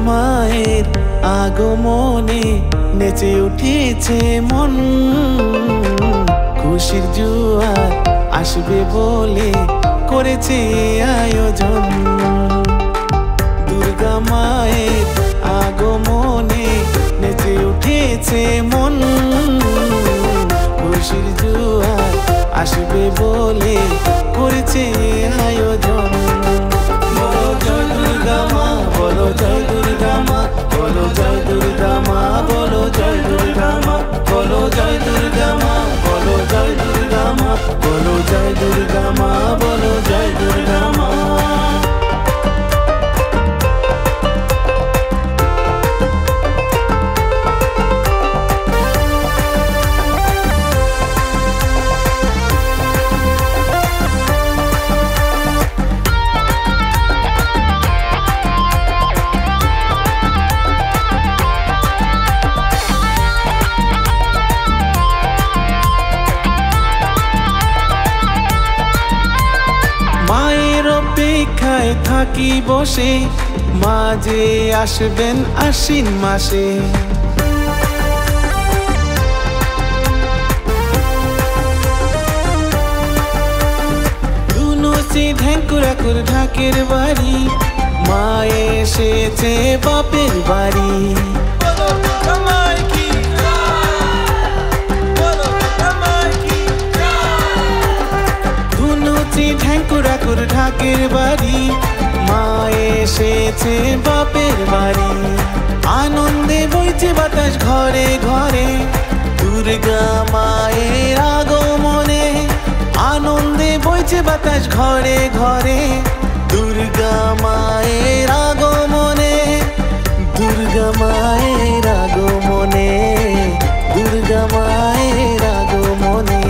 মায়ের আগমনে নেচে উঠেছে মন, খুশির জোয়ার আসবে বলে করেছে আয়োজন। দুর্গা মায়ের আগমনে নেচে উঠেছে মন, খুশির জোয়ার আসবে বলে করেছে আয়োজন। বলো জয় দুর্গা মা, বলো জয় দুর্গা মা, বলো জয় দুর্গা মা, বলো জয় দুর্গা মা, বলো জয় দুর্গা মা, বলো জয় দুর্গা মা, বলো জয় দুর্গা মা, বলো জয় দুর্গা মা। মায়ের অপেক্ষায় থাকি বসে, মা যে আসবেন আশ্বিন মাসে। দুনসি ঢেঙ্কুরাকুর ঢাকের বাড়ি, মা এসেছে বাপের বাড়ি। ঢেঙ্কুরাকুর ঢাকের বাড়ি, মা এসেছে বাপের বাড়ি। আনন্দে বইছে বাতাস ঘরে ঘরে, দুর্গা মায়ের আগমনে। আনন্দে বইছে বাতাস ঘরে ঘরে, দুর্গা মায়ের আগমনে। দুর্গা মায়ের আগমনে, দুর্গা মায়ের আগমনে।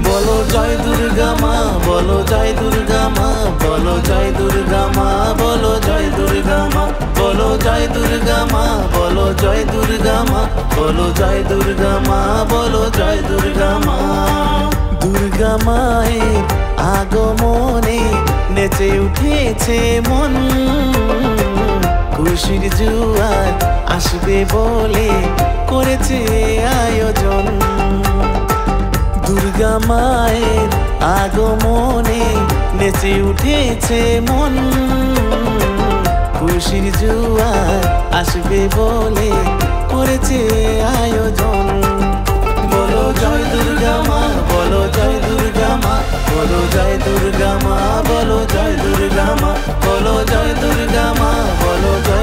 বলো জয় দুর্গা মা, বলো জয় দুর্গা মা, বলো জয় দুর্গা মা, বলো জয় দুর্গা মা, বলো জয় দুর্গা মা, বলো জয় দুর্গা মা, বলো জয় দুর্গা মা, বলো জয় দুর্গা মা। দুর্গা মায়ের আগমনে নেচে উঠেছে মন, খুশির জোয়ার আসবে বলে করেছে আয়োজন। দুর্গা মায়ের আগমনে নেচে উঠেছে মন, খুশির জোয়ার আসবে বলে করেছে আয়োজন। বলো জয় দুর্গা মা, বলো জয় দুর্গা মা, বলো জয় দুর্গা মা, বলো জয় দুর্গা মা, বলো জয় দুর্গা মা, বলো জয়